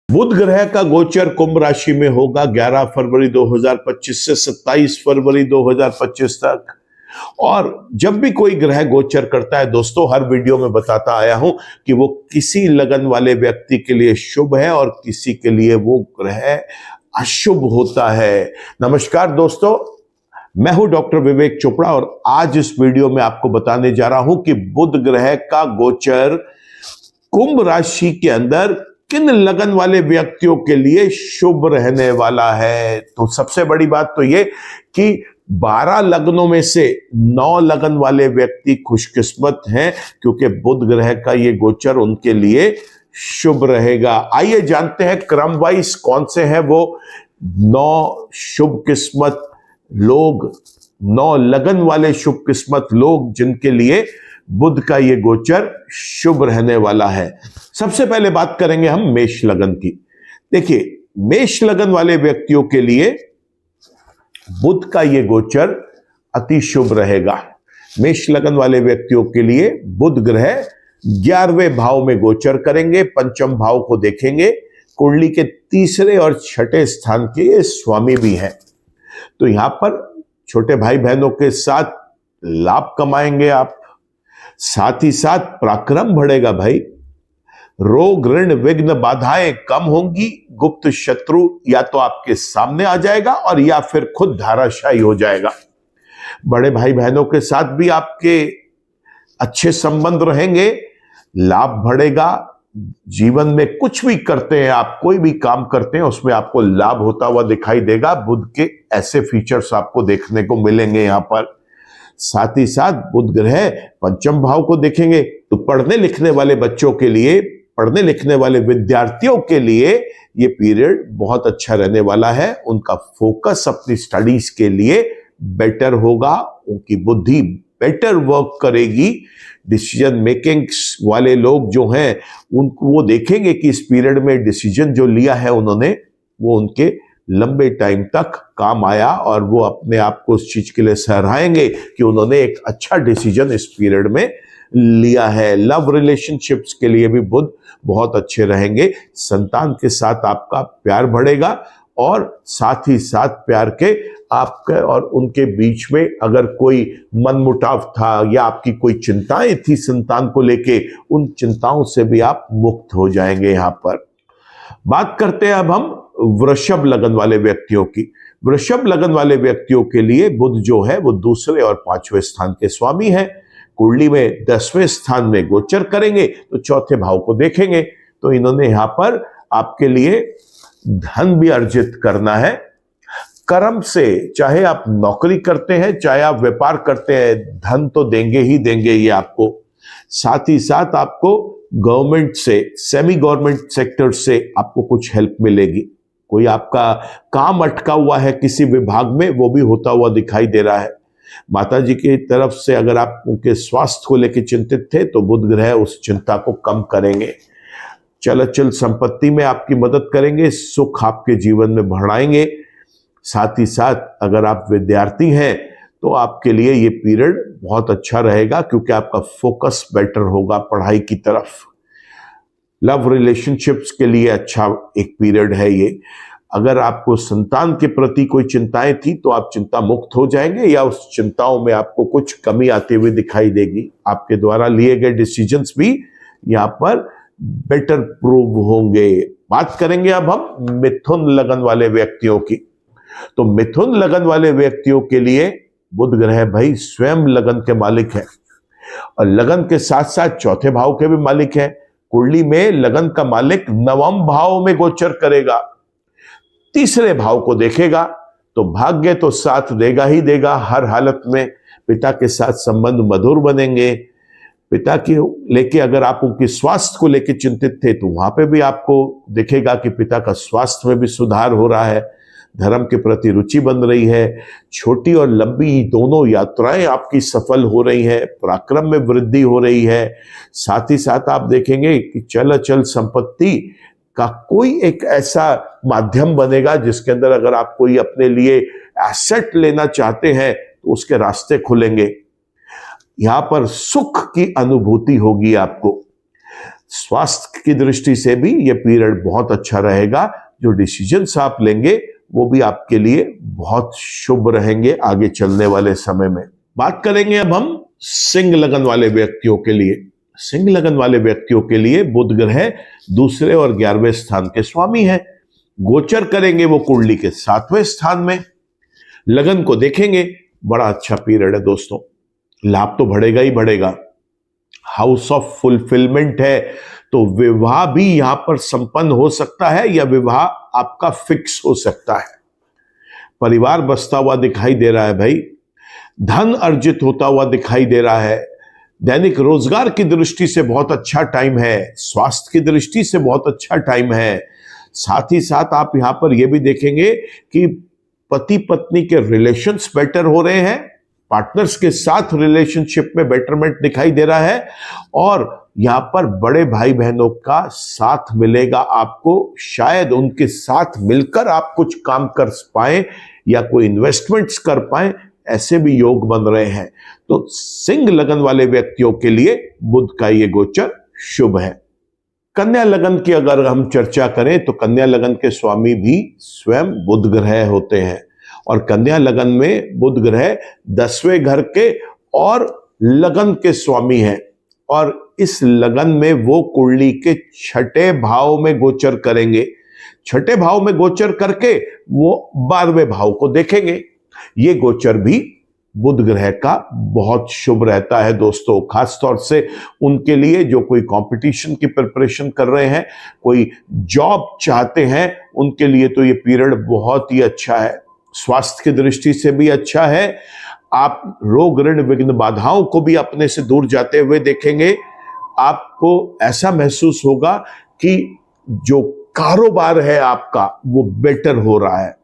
बुध ग्रह का गोचर कुंभ राशि में होगा 11 फरवरी 2025 से 27 फरवरी 2025 तक। और जब भी कोई ग्रह गोचर करता है दोस्तों, हर वीडियो में बताता आया हूं कि वो किसी लगन वाले व्यक्ति के लिए शुभ है और किसी के लिए वो ग्रह अशुभ होता है। नमस्कार दोस्तों, मैं हूं डॉक्टर विवेक चोपड़ा और आज इस वीडियो में आपको बताने जा रहा हूं कि बुध ग्रह का गोचर कुंभ राशि के अंदर किन लगन वाले व्यक्तियों के लिए शुभ रहने वाला है। तो सबसे बड़ी बात तो ये कि 12 लग्नों में से 9 लगन वाले व्यक्ति खुशकिस्मत हैं, क्योंकि बुध ग्रह का ये गोचर उनके लिए शुभ रहेगा। आइए जानते हैं क्रम वाइज कौन से हैं वो 9 शुभ किस्मत लोग, 9 लगन वाले शुभ किस्मत लोग जिनके लिए बुध का ये गोचर शुभ रहने वाला है। सबसे पहले बात करेंगे हम मेष लगन की। देखिए, मेष लगन वाले व्यक्तियों के लिए बुध का ये गोचर अति शुभ रहेगा। मेष लगन वाले व्यक्तियों के लिए बुध ग्रह 11वें भाव में गोचर करेंगे, पंचम भाव को देखेंगे, कुंडली के तीसरे और छठे स्थान के ये स्वामी भी हैं। तो यहां पर छोटे भाई बहनों के साथ लाभ कमाएंगे आप, साथ ही साथ पराक्रम बढ़ेगा भाई। रोग ऋण विघ्न बाधाएं कम होंगी, गुप्त शत्रु या तो आपके सामने आ जाएगा और या फिर खुद धाराशायी हो जाएगा। बड़े भाई बहनों के साथ भी आपके अच्छे संबंध रहेंगे, लाभ बढ़ेगा। जीवन में कुछ भी करते हैं आप, कोई भी काम करते हैं उसमें आपको लाभ होता हुआ दिखाई देगा। बुध के ऐसे फीचर्स आपको देखने को मिलेंगे यहां पर। साथ ही साथ बुध ग्रह पंचम भाव को देखेंगे तो पढ़ने लिखने वाले बच्चों के लिए, पढ़ने लिखने वाले विद्यार्थियों के लिए ये पीरियड बहुत अच्छा रहने वाला है। उनका फोकस अपनी स्टडीज के लिए बेटर होगा, उनकी बुद्धि बेटर वर्क करेगी। डिसीजन मेकिंग वाले लोग जो हैं उनको वो देखेंगे कि इस पीरियड में डिसीजन जो लिया है उन्होंने, वो उनके लंबे टाइम तक काम आया और वो अपने आप को उस चीज के लिए सराहेंगे कि उन्होंने एक अच्छा डिसीजन इस पीरियड में लिया है। लव रिलेशनशिप्स के लिए भी बुध बहुत अच्छे रहेंगे। संतान के साथ आपका प्यार बढ़ेगा और साथ ही साथ प्यार के आपके और उनके बीच में अगर कोई मनमुटाव था या आपकी कोई चिंताएं थी संतान को लेके, उन चिंताओं से भी आप मुक्त हो जाएंगे। यहां पर बात करते हैं अब हम वृषभ लगन वाले व्यक्तियों की। वृषभ लगन वाले व्यक्तियों के लिए बुध जो है वो दूसरे और 5वें स्थान के स्वामी है। कुंडली में 10वें स्थान में गोचर करेंगे तो चौथे भाव को देखेंगे। तो इन्होंने यहां पर आपके लिए धन भी अर्जित करना है कर्म से। चाहे आप नौकरी करते हैं, चाहे आप व्यापार करते हैं, धन तो देंगे ही देंगे ये आपको। साथ ही साथ आपको गवर्नमेंट से, सेमी गवर्नमेंट सेक्टर से आपको कुछ हेल्प मिलेगी। कोई आपका काम अटका हुआ है किसी विभाग में, वो भी होता हुआ दिखाई दे रहा है। माता जी की तरफ से अगर आप उनके स्वास्थ्य को लेकर चिंतित थे तो बुध ग्रह उस चिंता को कम करेंगे। चल अचल संपत्ति में आपकी मदद करेंगे, सुख आपके जीवन में बढ़ाएंगे। साथ ही साथ अगर आप विद्यार्थी हैं तो आपके लिए ये पीरियड बहुत अच्छा रहेगा, क्योंकि आपका फोकस बेटर होगा पढ़ाई की तरफ। लव रिलेशनशिप्स के लिए अच्छा एक पीरियड है ये। अगर आपको संतान के प्रति कोई चिंताएं थी तो आप चिंता मुक्त हो जाएंगे, या उस चिंताओं में आपको कुछ कमी आती हुई दिखाई देगी। आपके द्वारा लिए गए डिसीजंस भी यहाँ पर बेटर प्रूव होंगे। बात करेंगे अब हम मिथुन लगन वाले व्यक्तियों की। तो मिथुन लगन वाले व्यक्तियों के लिए बुध ग्रह भाई स्वयं लगन के मालिक है और लगन के साथ साथ चौथे भाव के भी मालिक है। कुंडली में लगन का मालिक 9वें भाव में गोचर करेगा, तीसरे भाव को देखेगा तो भाग्य तो साथ देगा ही देगा। हर हालत में पिता के साथ संबंध मधुर बनेंगे। पिता की लेके अगर आप उनके स्वास्थ्य को लेके चिंतित थे तो वहां पे भी आपको दिखेगा कि पिता का स्वास्थ्य में भी सुधार हो रहा है। धर्म के प्रति रुचि बन रही है। छोटी और लंबी दोनों यात्राएं आपकी सफल हो रही है। पराक्रम में वृद्धि हो रही है। साथ ही साथ आप देखेंगे कि चल अचल संपत्ति का कोई एक ऐसा माध्यम बनेगा जिसके अंदर अगर आप कोई अपने लिए एसेट लेना चाहते हैं तो उसके रास्ते खुलेंगे। यहां पर सुख की अनुभूति होगी आपको। स्वास्थ्य की दृष्टि से भी यह पीरियड बहुत अच्छा रहेगा। जो डिसीजंस आप लेंगे वो भी आपके लिए बहुत शुभ रहेंगे आगे चलने वाले समय में। बात करेंगे अब हम सिंह लगन वाले व्यक्तियों के लिए। सिंह लगन वाले व्यक्तियों के लिए बुध ग्रह दूसरे और 11वें स्थान के स्वामी हैं। गोचर करेंगे वो कुंडली के 7वें स्थान में। लगन को देखेंगे, बड़ा अच्छा पीरियड है दोस्तों। लाभ तो बढ़ेगा ही बढ़ेगा। हाउस ऑफ फुलफिलमेंट है, तो विवाह भी यहां पर संपन्न हो सकता है या विवाह आपका फिक्स हो सकता है। परिवार बसता हुआ दिखाई दे रहा है भाई। धन अर्जित होता हुआ दिखाई दे रहा है। दैनिक रोजगार की दृष्टि से बहुत अच्छा टाइम है। स्वास्थ्य की दृष्टि से बहुत अच्छा टाइम है। साथ ही साथ आप यहां पर यह भी देखेंगे कि पति पत्नी के रिलेशंस बेटर हो रहे हैं। पार्टनर्स के साथ रिलेशनशिप में बेटरमेंट दिखाई दे रहा है और यहां पर बड़े भाई बहनों का साथ मिलेगा आपको। शायद उनके साथ मिलकर आप कुछ काम कर पाए या कोई इन्वेस्टमेंट्स कर पाए, ऐसे भी योग बन रहे हैं। तो सिंह लगन वाले व्यक्तियों के लिए बुध का ये गोचर शुभ है। कन्या लगन की अगर हम चर्चा करें तो कन्या लगन के स्वामी भी स्वयं बुध ग्रह होते हैं और कन्या लगन में बुध ग्रह 10वें घर के और लगन के स्वामी हैं और इस लगन में वो कुंडली के 6ठे भाव में गोचर करेंगे। 6ठे भाव में गोचर करके वो 12वें भाव को देखेंगे। ये गोचर भी बुध ग्रह का बहुत शुभ रहता है दोस्तों। खासतौर से उनके लिए जो कोई कंपटीशन की प्रिपरेशन कर रहे हैं, कोई जॉब चाहते हैं, उनके लिए तो ये पीरियड बहुत ही अच्छा है। स्वास्थ्य की दृष्टि से भी अच्छा है। आप रोग ऋण विघ्न बाधाओं को भी अपने से दूर जाते हुए देखेंगे। आपको ऐसा महसूस होगा कि जो कारोबार है आपका वो बेटर हो रहा है।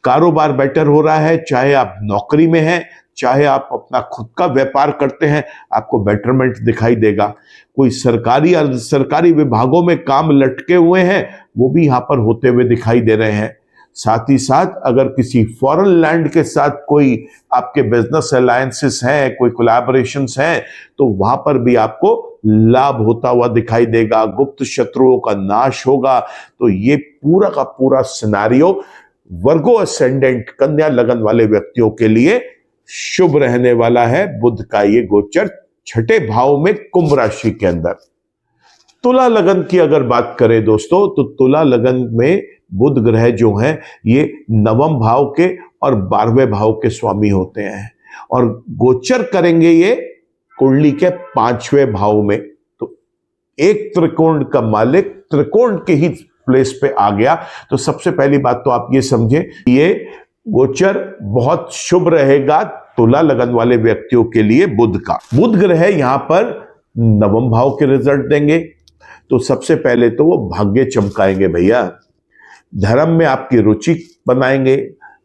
कारोबार बेटर हो रहा है, चाहे आप नौकरी में हैं, चाहे आप अपना खुद का व्यापार करते हैं, आपको बेटरमेंट दिखाई देगा। कोई सरकारी अर्ध सरकारी विभागों में काम लटके हुए हैं, वो भी यहां पर होते हुए दिखाई दे रहे हैं। साथ ही साथ अगर किसी फॉरेन लैंड के साथ कोई आपके बिजनेस अलायंसेस हैं, कोई कोलैबोरेशंस हैं, तो वहां पर भी आपको लाभ होता हुआ दिखाई देगा। गुप्त शत्रुओं का नाश होगा। तो ये पूरा का पूरा सिनेरियो वर्गो असेंडेंट कन्या लगन वाले व्यक्तियों के लिए शुभ रहने वाला है। बुध का ये गोचर 6ठे भाव में कुंभ राशि के अंदर। तुला लगन की अगर बात करें दोस्तों, तो तुला लगन में बुध ग्रह जो हैं ये 9वें भाव के और 12वें भाव के स्वामी होते हैं और गोचर करेंगे ये कुंडली के 5वें भाव में। तो एक त्रिकोण का मालिक त्रिकोण के ही प्लेस पे आ गया। तो सबसे पहली बात तो आप ये समझें, ये गोचर बहुत शुभ रहेगा तुला लगन वाले व्यक्तियों के लिए बुध का। बुध ग्रह यहां पर 9वें भाव के रिजल्ट देंगे। तो सबसे पहले तो वो भाग्य चमकाएंगे भैया। धर्म में आपकी रुचि बनाएंगे।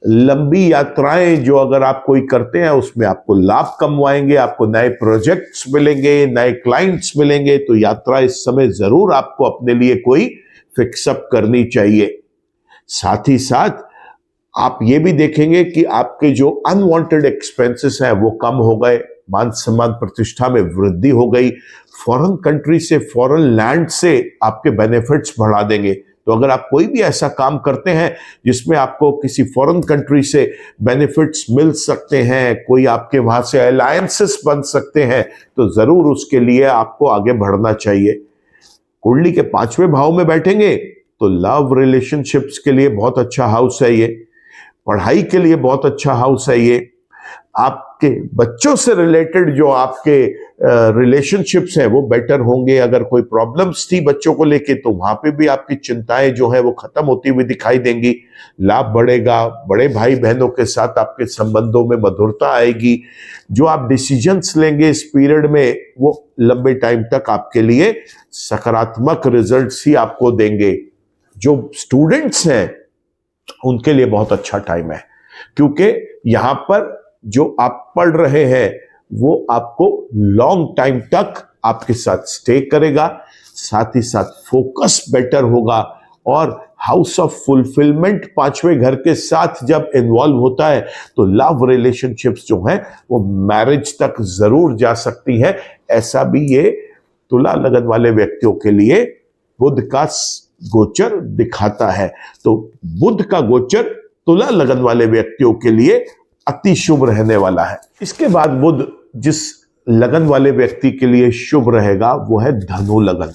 लंबी यात्राएं जो अगर आप कोई करते हैं उसमें आपको लाभ कमवाएंगे। आपको नए प्रोजेक्ट्स मिलेंगे, नए क्लाइंट्स मिलेंगे। तो यात्रा इस समय जरूर आपको अपने लिए कोई फिक्सअप करनी चाहिए। साथ ही साथ आप ये भी देखेंगे कि आपके जो अनवांटेड एक्सपेंसेस हैं वो कम हो गए। मान सम्मान प्रतिष्ठा में वृद्धि हो गई। फॉरेन कंट्री से, फॉरेन लैंड से आपके बेनिफिट्स बढ़ा देंगे। तो अगर आप कोई भी ऐसा काम करते हैं जिसमें आपको किसी फॉरेन कंट्री से बेनिफिट्स मिल सकते हैं, कोई आपके वहां से अलायंसेस बन सकते हैं, तो जरूर उसके लिए आपको आगे बढ़ना चाहिए। कुंडली के 5वें भाव में बैठेंगे तो लव रिलेशनशिप्स के लिए बहुत अच्छा हाउस है ये। पढ़ाई के लिए बहुत अच्छा हाउस है ये। आपके बच्चों से रिलेटेड जो आपके रिलेशनशिप्स हैं वो बेटर होंगे। अगर कोई प्रॉब्लम्स थी बच्चों को लेके तो वहां पे भी आपकी चिंताएं जो है वो खत्म होती हुई दिखाई देंगी। लाभ बढ़ेगा। बड़े भाई बहनों के साथ आपके संबंधों में मधुरता आएगी। जो आप डिसीजंस लेंगे इस पीरियड में वो लंबे टाइम तक आपके लिए सकारात्मक रिजल्ट्स ही आपको देंगे। जो स्टूडेंट्स हैं उनके लिए बहुत अच्छा टाइम है, क्योंकि यहां पर जो आप पढ़ रहे हैं वो आपको लॉन्ग टाइम तक आपके साथ स्टे करेगा। साथ ही साथ फोकस बेटर होगा और हाउस ऑफ फुलफिलमेंट पांचवें घर के साथ जब इन्वॉल्व होता है तो लव रिलेशनशिप्स जो हैं वो मैरिज तक जरूर जा सकती हैं। ऐसा भी ये तुला लगन वाले व्यक्तियों के लिए बुध का गोचर दिखाता है। तो बुध का गोचर तुला लगन वाले व्यक्तियों के लिए अति शुभ रहने वाला है। इसके बाद बुध जिस लगन वाले व्यक्ति के लिए शुभ रहेगा वो है धनु लगन।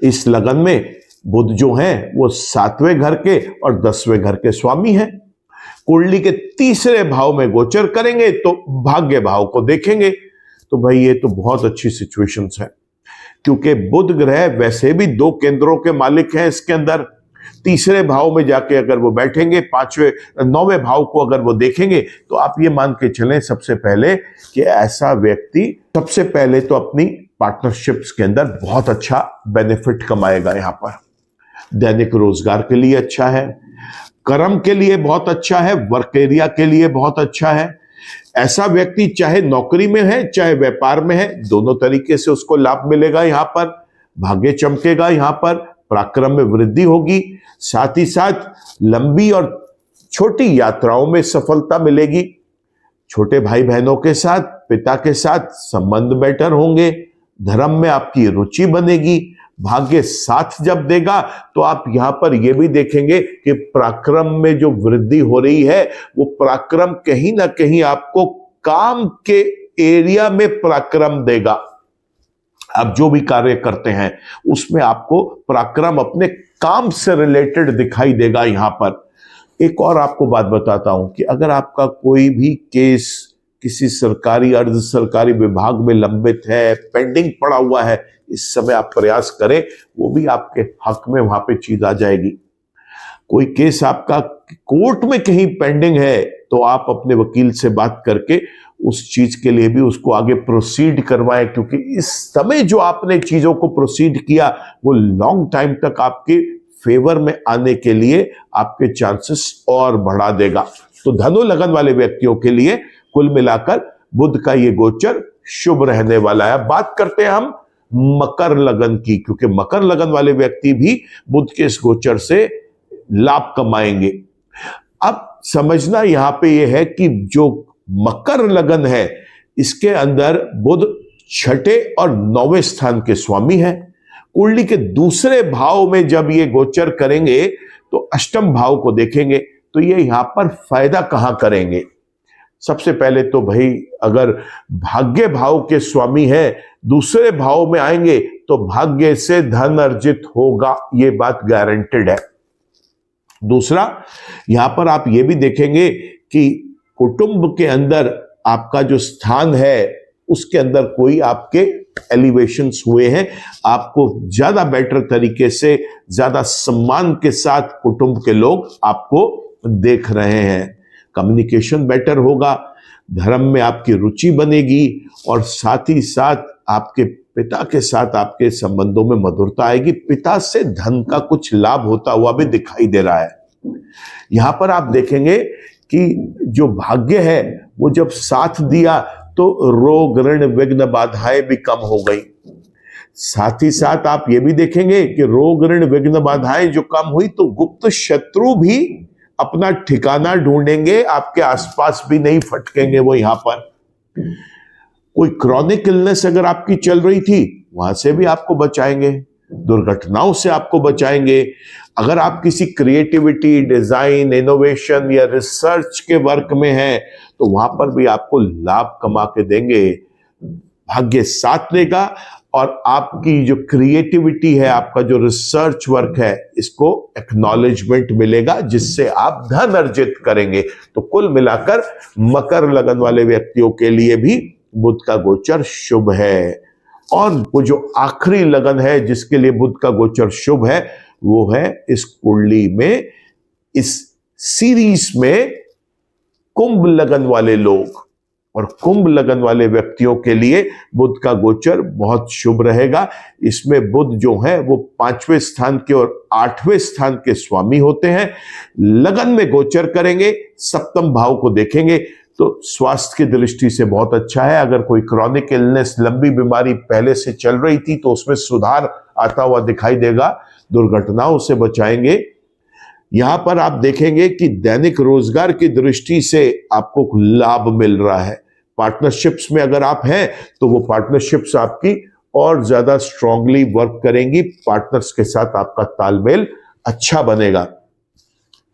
इस लगन में बुध जो है वो 7वें घर के और 10वें घर के स्वामी हैं। कुंडली के तीसरे भाव में गोचर करेंगे तो भाग्य भाव को देखेंगे। तो भाई ये तो बहुत अच्छी सिचुएशंस है, क्योंकि बुध ग्रह वैसे भी 2 केंद्रों के मालिक हैं। इसके अंदर तीसरे भाव में जाके अगर वो बैठेंगे, 9वें भाव को अगर वो देखेंगे, तो आप ये मान के चलें सबसे पहले कि ऐसा व्यक्ति सबसे पहले तो अपनी पार्टनरशिप्स के अंदर बहुत अच्छा बेनिफिट कमाएगा। यहां पर दैनिक रोजगार के लिए अच्छा है, कर्म के लिए बहुत अच्छा है, वर्क एरिया के लिए बहुत अच्छा है। ऐसा व्यक्ति चाहे नौकरी में है चाहे व्यापार में है, दोनों तरीके से उसको लाभ मिलेगा। यहां पर भाग्य चमकेगा, यहां पर पराक्रम में वृद्धि होगी, साथ ही साथ लंबी और छोटी यात्राओं में सफलता मिलेगी। छोटे भाई बहनों के साथ, पिता के साथ संबंध बेटर होंगे, धर्म में आपकी रुचि बनेगी। भाग्य साथ जब देगा तो आप यहां पर यह भी देखेंगे कि पराक्रम में जो वृद्धि हो रही है वो पराक्रम कहीं ना कहीं आपको काम के एरिया में पराक्रम देगा। आप जो भी कार्य करते हैं उसमें आपको पराक्रम अपने काम से रिलेटेड दिखाई देगा। यहां पर एक और आपको बात बताता हूं कि अगर आपका कोई भी केस किसी सरकारी अर्ध सरकारी विभाग में लंबित है, पेंडिंग पड़ा हुआ है, इस समय आप प्रयास करें, वो भी आपके हक में वहां पे चीज आ जाएगी। कोई केस आपका कोर्ट में कहीं पेंडिंग है तो आप अपने वकील से बात करके उस चीज के लिए भी उसको आगे प्रोसीड करवाएं, क्योंकि इस समय जो आपने चीजों को प्रोसीड किया वो लॉन्ग टाइम तक आपके फेवर में आने के लिए आपके चांसेस और बढ़ा देगा। तो धनु लगन वाले व्यक्तियों के लिए कुल मिलाकर बुध का ये गोचर शुभ रहने वाला है। बात करते हैं हम मकर लगन की, क्योंकि मकर लगन वाले व्यक्ति भी बुध के इस गोचर से लाभ कमाएंगे। अब समझना यहां पे यह है कि जो मकर लगन है इसके अंदर बुध 6ठे और 9वें स्थान के स्वामी हैं। कुंडली के दूसरे भाव में जब ये गोचर करेंगे तो अष्टम भाव को देखेंगे तो ये यहां पर फायदा कहां करेंगे। सबसे पहले तो भाई अगर भाग्य भाव के स्वामी है दूसरे भाव में आएंगे तो भाग्य से धन अर्जित होगा, ये बात गारंटेड है। दूसरा, यहां पर आप ये भी देखेंगे कि कुटुंब के अंदर आपका जो स्थान है उसके अंदर कोई आपके एलिवेशंस हुए हैं, आपको ज्यादा बेटर तरीके से, ज्यादा सम्मान के साथ कुटुंब के लोग आपको देख रहे हैं। कम्युनिकेशन बेटर होगा, धर्म में आपकी रुचि बनेगी और साथ ही साथ आपके पिता के साथ आपके संबंधों में मधुरता आएगी। पिता से धन का कुछ लाभ होता हुआ भी दिखाई दे रहा है। यहां पर आप देखेंगे कि जो भाग्य है वो जब साथ दिया तो रोग ऋण विघ्न बाधाएं भी कम हो गई। साथ ही साथ आप ये भी देखेंगे कि रोग ऋण विघ्न बाधाएं जो कम हुई तो गुप्त शत्रु भी अपना ठिकाना ढूंढेंगे, आपके आसपास भी नहीं फटकेंगे वो। यहां पर कोई क्रॉनिक इलनेस अगर आपकी चल रही थी वहां से भी आपको बचाएंगे, दुर्घटनाओं से आपको बचाएंगे। अगर आप किसी क्रिएटिविटी, डिजाइन, इनोवेशन या रिसर्च के वर्क में हैं तो वहां पर भी आपको लाभ कमा के देंगे। भाग्य साथ देगा और आपकी जो क्रिएटिविटी है, आपका जो रिसर्च वर्क है, इसको एक्नॉलेजमेंट मिलेगा जिससे आप धन अर्जित करेंगे। तो कुल मिलाकर मकर लगन वाले व्यक्तियों के लिए भी बुध का गोचर शुभ है। और वो जो आखिरी लगन है जिसके लिए बुध का गोचर शुभ है वो है इस कुंडली में, इस सीरीज में कुंभ लगन वाले लोग। और कुंभ लगन वाले व्यक्तियों के लिए बुध का गोचर बहुत शुभ रहेगा। इसमें बुध जो है वो 5वें स्थान के और 8वें स्थान के स्वामी होते हैं। लगन में गोचर करेंगे, सप्तम भाव को देखेंगे तो स्वास्थ्य की दृष्टि से बहुत अच्छा है। अगर कोई क्रॉनिक इलनेस, लंबी बीमारी पहले से चल रही थी तो उसमें सुधार आता हुआ दिखाई देगा। दुर्घटनाओं से बचाएंगे, यहां पर आप देखेंगे कि दैनिक रोजगार की दृष्टि से आपको लाभ मिल रहा है। पार्टनरशिप्स में अगर आप हैं तो वो पार्टनरशिप्स आपकी और ज्यादा स्ट्रांगली वर्क करेंगी। पार्टनर्स के साथ आपका तालमेल अच्छा बनेगा।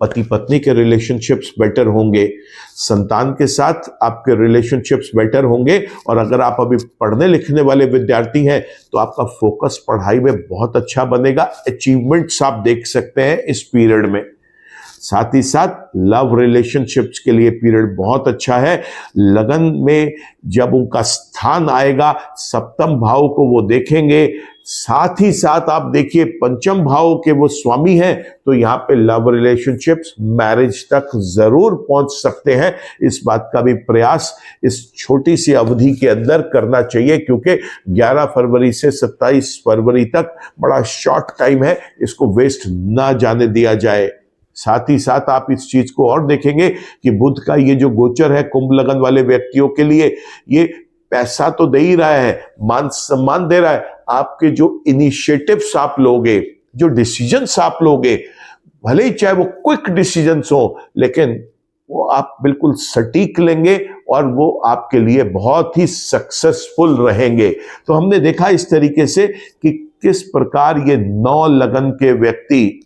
पति पत्नी के रिलेशनशिप्स बेटर होंगे, संतान के साथ आपके रिलेशनशिप्स बेटर होंगे। और अगर आप अभी पढ़ने लिखने वाले विद्यार्थी हैं तो आपका फोकस पढ़ाई में बहुत अच्छा बनेगा। अचीवमेंट्स आप देख सकते हैं इस पीरियड में। साथ ही साथ लव रिलेशनशिप्स के लिए पीरियड बहुत अच्छा है। लगन में जब उनका स्थान आएगा, सप्तम भाव को वो देखेंगे, साथ ही साथ आप देखिए पंचम भाव के वो स्वामी हैं, तो यहां पे लव रिलेशनशिप्स मैरिज तक जरूर पहुंच सकते हैं। इस बात का भी प्रयास इस छोटी सी अवधि के अंदर करना चाहिए, क्योंकि 11 फरवरी से 27 फरवरी तक बड़ा शॉर्ट टाइम है, इसको वेस्ट ना जाने दिया जाए। साथ ही साथ आप इस चीज को और देखेंगे कि बुध का ये जो गोचर है कुंभ लगन वाले व्यक्तियों के लिए, ये पैसा तो दे ही रहा है, मान सम्मान दे रहा है। आपके जो इनिशिएटिव्स आप लोगे, जो डिसीजंस आप लोगे, भले ही चाहे वो क्विक डिसीजंस हो, लेकिन वो आप बिल्कुल सटीक लेंगे और वो आपके लिए बहुत ही सक्सेसफुल रहेंगे। तो हमने देखा इस तरीके से कि किस प्रकार ये 9 लगन के व्यक्ति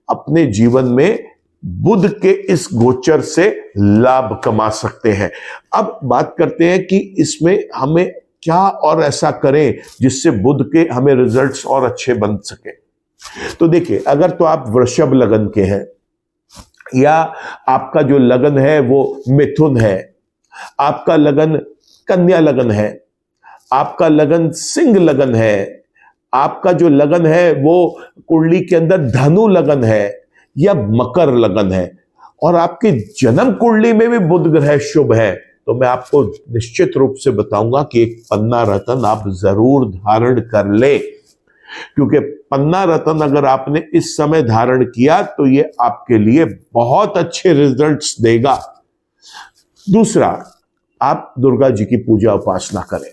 अपने जीवन में बुध के इस गोचर से लाभ कमा सकते हैं। अब बात करते हैं कि इसमें हमें क्या और ऐसा करें जिससे बुध के हमें रिजल्ट्स और अच्छे बन सके। तो देखिए, अगर तो आप वृषभ लगन के हैं या आपका जो लगन है वो मिथुन है, आपका लगन कन्या लगन है, आपका लगन सिंह लगन है, आपका जो लगन है वो कुंडली के अंदर धनु लगन है या मकर लगन है, और आपकी जन्म कुंडली में भी बुध ग्रह शुभ है, तो मैं आपको निश्चित रूप से बताऊंगा कि एक पन्ना रत्न आप जरूर धारण कर ले। क्योंकि पन्ना रत्न अगर आपने इस समय धारण किया तो ये आपके लिए बहुत अच्छे रिजल्ट्स देगा। दूसरा, आप दुर्गा जी की पूजा उपासना करें,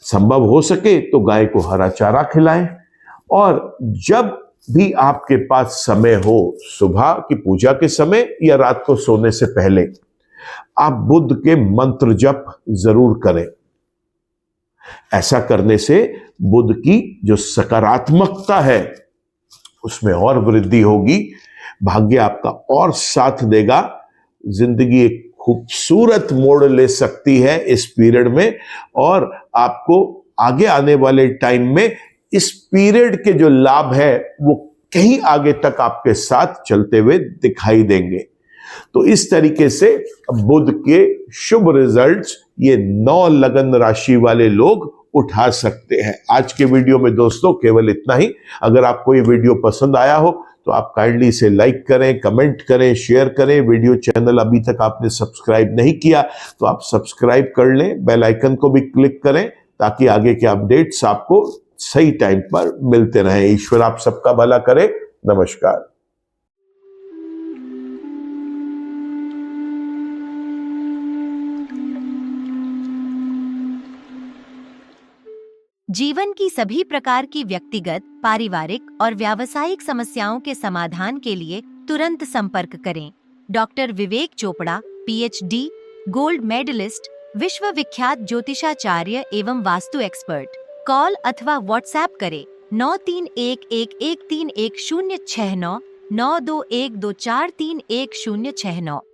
संभव हो सके तो गाय को हरा चारा खिलाएं, और जब भी आपके पास समय हो, सुबह की पूजा के समय या रात को सोने से पहले, आप बुध के मंत्र जप जरूर करें। ऐसा करने से बुध की जो सकारात्मकता है उसमें और वृद्धि होगी, भाग्य आपका और साथ देगा, जिंदगी एक खूबसूरत मोड़ ले सकती है इस पीरियड में, और आपको आगे आने वाले टाइम में इस पीरियड के जो लाभ है वो कहीं आगे तक आपके साथ चलते हुए दिखाई देंगे। तो इस तरीके से बुध के शुभ रिजल्ट्स ये 9 लगन राशि वाले लोग उठा सकते हैं। आज के वीडियो में दोस्तों केवल इतना ही। अगर आपको ये वीडियो पसंद आया हो तो आप काइंडली इसे लाइक करें, कमेंट करें, शेयर करें। वीडियो चैनल अभी तक आपने सब्सक्राइब नहीं किया तो आप सब्सक्राइब कर लें, बेल आइकन को भी क्लिक करें ताकि आगे के अपडेट्स आपको सही टाइम पर मिलते रहें। ईश्वर आप सबका भला करे। नमस्कार। जीवन की सभी प्रकार की व्यक्तिगत, पारिवारिक और व्यावसायिक समस्याओं के समाधान के लिए तुरंत संपर्क करें। डॉक्टर विवेक चोपड़ा, पीएचडी, गोल्ड मेडलिस्ट, विश्व विख्यात ज्योतिषाचार्य एवं वास्तु एक्सपर्ट। कॉल अथवा व्हाट्सएप करें 9311131069 9212243169।